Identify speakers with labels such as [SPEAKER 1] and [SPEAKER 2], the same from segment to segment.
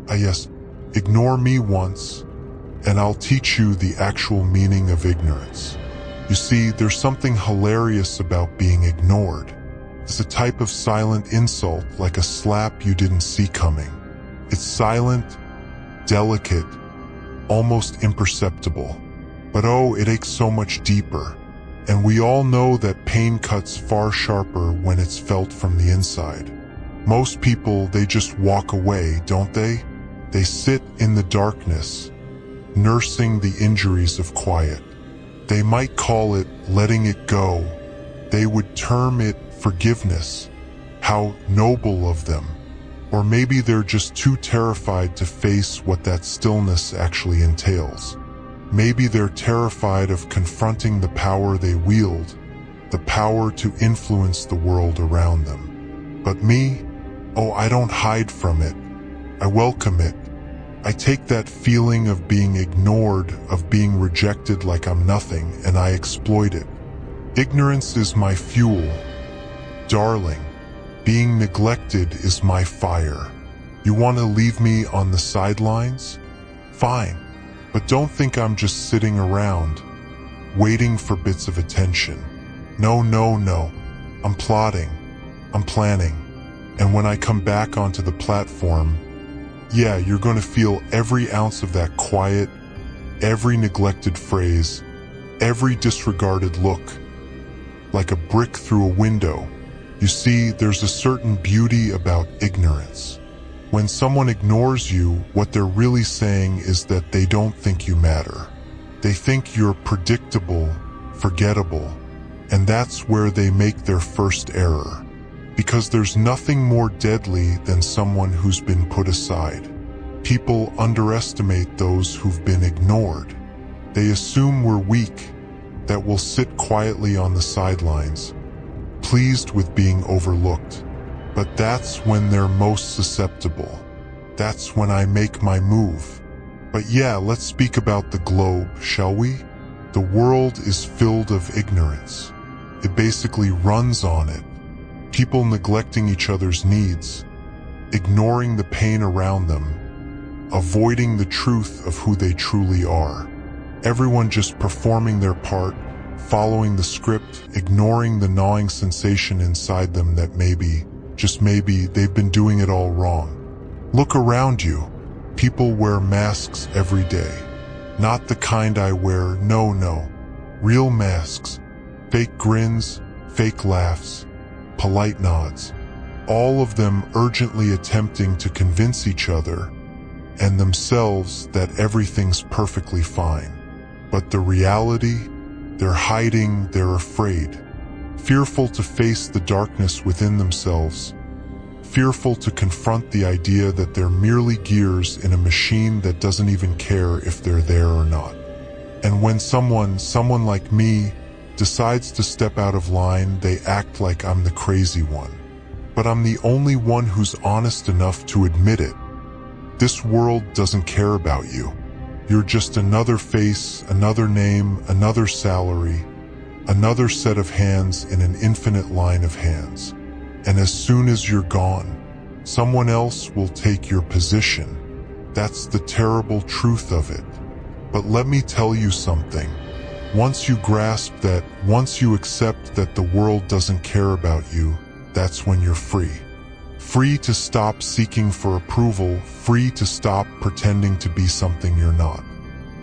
[SPEAKER 1] Yes, ignore me once, and I'll teach you the actual meaning of ignorance. You see, there's something hilarious about being ignored. It's a type of silent insult, like a slap you didn't see coming. It's silent, delicate, almost imperceptible. But oh, it aches so much deeper. And we all know that pain cuts far sharper when it's felt from the inside. Most people, they just walk away, don't they? They sit in the darkness, nursing the injuries of quiet. They might call it letting it go. They would term it forgiveness. How noble of them. Or maybe they're just too terrified to face what that stillness actually entails. Maybe they're terrified of confronting the power they wield, the power to influence the world around them. But me? Oh, I don't hide from it. I welcome it. I take that feeling of being ignored, of being rejected like I'm nothing, and I exploit it. Ignorance is my fuel. Darling, being neglected is my fire. You want to leave me on the sidelines? Fine, but don't think I'm just sitting around, waiting for bits of attention. No, no, no. I'm plotting. I'm planning. And when I come back onto the platform, yeah, you're going to feel every ounce of that quiet, every neglected phrase, every disregarded look, like a brick through a window. You see, there's a certain beauty about ignorance. When someone ignores you, what they're really saying is that they don't think you matter. They think you're predictable, forgettable, and that's where they make their first error. Because there's nothing more deadly than someone who's been put aside. People underestimate those who've been ignored. They assume we're weak, that we'll sit quietly on the sidelines, pleased with being overlooked. But that's when they're most susceptible. That's when I make my move. But yeah, let's speak about the globe, shall we? The world is filled of ignorance. It basically runs on it. People neglecting each other's needs, ignoring the pain around them, avoiding the truth of who they truly are. Everyone just performing their part, following the script, ignoring the gnawing sensation inside them that maybe, just maybe, they've been doing it all wrong. Look around you. People wear masks every day. Not the kind I wear, no. Real masks. Fake grins, fake laughs, polite nods. All of them urgently attempting to convince each other and themselves that everything's perfectly fine. But the reality? They're hiding, they're afraid. Fearful to face the darkness within themselves. Fearful to confront the idea that they're merely gears in a machine that doesn't even care if they're there or not. And when someone like me, decides to step out of line, they act like I'm the crazy one. But I'm the only one who's honest enough to admit it. This world doesn't care about you. You're just another face, another name, another salary, another set of hands in an infinite line of hands. And as soon as you're gone, someone else will take your position. That's the terrible truth of it. But let me tell you something. Once you grasp that, once you accept that the world doesn't care about you, that's when you're free. Free to stop seeking for approval, free to stop pretending to be something you're not.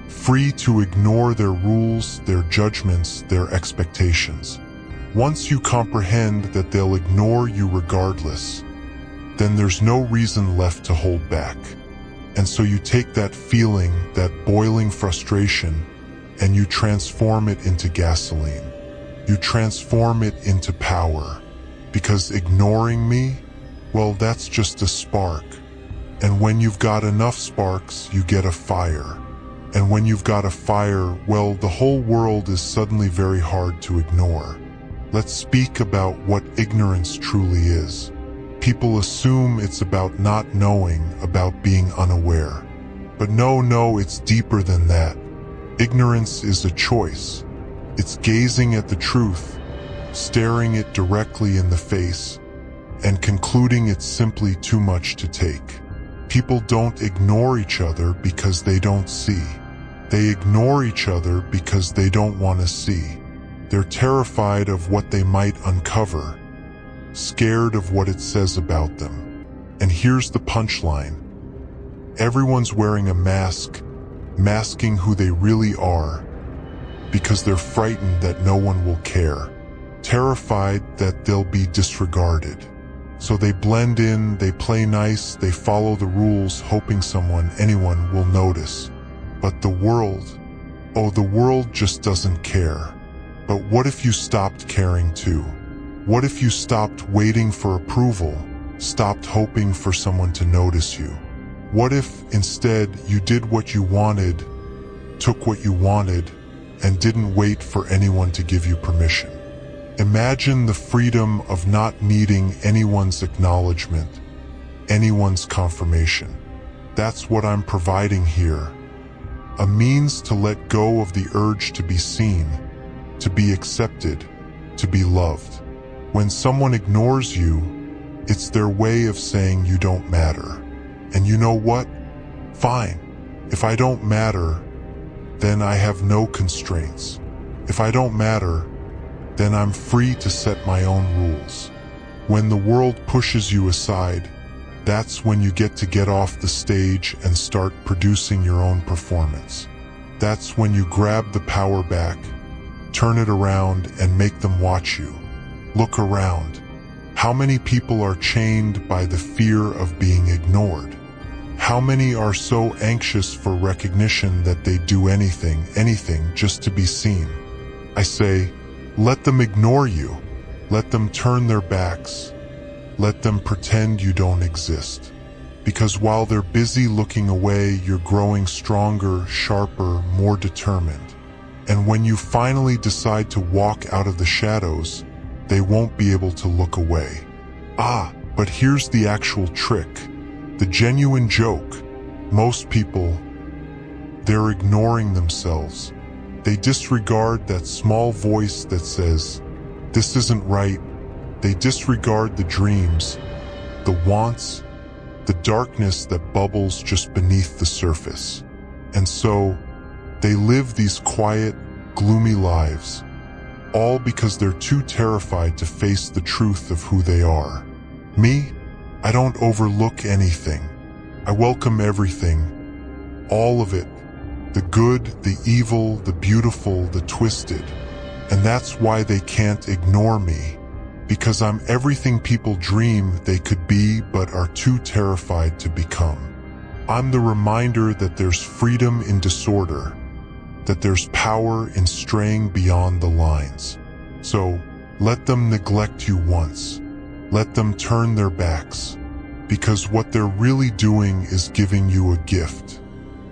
[SPEAKER 1] Free to ignore their rules, their judgments, their expectations. Once you comprehend that they'll ignore you regardless, then there's no reason left to hold back. And so you take that feeling, that boiling frustration, and you transform it into gasoline. You transform it into power. Because ignoring me, well, that's just a spark. And when you've got enough sparks, you get a fire. And when you've got a fire, well, the whole world is suddenly very hard to ignore. Let's speak about what ignorance truly is. People assume it's about not knowing, about being unaware. But no, it's deeper than that. Ignorance is a choice. It's gazing at the truth, staring it directly in the face, and concluding it's simply too much to take. People don't ignore each other because they don't see. They ignore each other because they don't want to see. They're terrified of what they might uncover, scared of what it says about them. And here's the punchline. Everyone's wearing a mask, masking who they really are, because they're frightened that no one will care, terrified that they'll be disregarded. So they blend in, they play nice, they follow the rules, hoping anyone will notice. But the world, the world just doesn't care. But what if you stopped caring too? What if you stopped waiting for approval, stopped hoping for someone to notice you? What if instead you did what you wanted, took what you wanted, and didn't wait for anyone to give you permission? Imagine the freedom of not needing anyone's acknowledgement, anyone's confirmation. That's what I'm providing here. A means to let go of the urge to be seen, to be accepted, to be loved. When someone ignores you, it's their way of saying you don't matter. And you know what? Fine. If I don't matter, then I have no constraints. If I don't matter, then I'm free to set my own rules. When the world pushes you aside, that's when you get off the stage and start producing your own performance. That's when you grab the power back, turn it around, and make them watch you. Look around. How many people are chained by the fear of being ignored? How many are so anxious for recognition that they do anything just to be seen? I say, let them ignore you. Let them turn their backs. Let them pretend you don't exist. Because while they're busy looking away, you're growing stronger, sharper, more determined. And when you finally decide to walk out of the shadows, they won't be able to look away. But here's the actual trick, the genuine joke. Most people, they're ignoring themselves. They disregard that small voice that says, this isn't right. They disregard the dreams, the wants, the darkness that bubbles just beneath the surface. And so, they live these quiet, gloomy lives, all because they're too terrified to face the truth of who they are. Me, I don't overlook anything. I welcome everything, all of it. The good, the evil, the beautiful, the twisted. And that's why they can't ignore me, because I'm everything people dream they could be but are too terrified to become. I'm the reminder that there's freedom in disorder, that there's power in straying beyond the lines. So, let them neglect you once. Let them turn their backs, because what they're really doing is giving you a gift.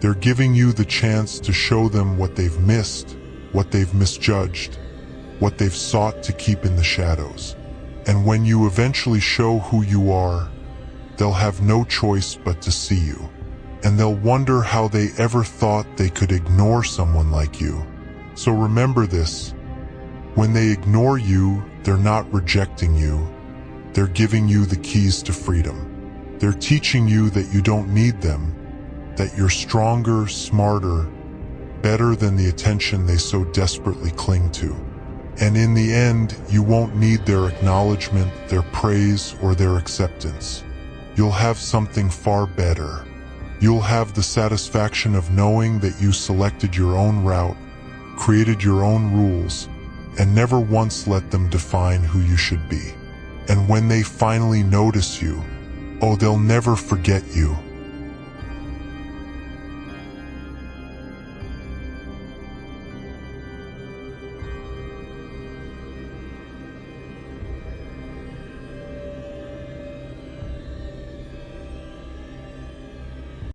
[SPEAKER 1] They're giving you the chance to show them what they've missed, what they've misjudged, what they've sought to keep in the shadows. And when you eventually show who you are, they'll have no choice but to see you. And they'll wonder how they ever thought they could ignore someone like you. So remember this. When they ignore you, they're not rejecting you. They're giving you the keys to freedom. They're teaching you that you don't need them, that you're stronger, smarter, better than the attention they so desperately cling to. And in the end, you won't need their acknowledgement, their praise, or their acceptance. You'll have something far better. You'll have the satisfaction of knowing that you selected your own route, created your own rules, and never once let them define who you should be. And when they finally notice you, they'll never forget you.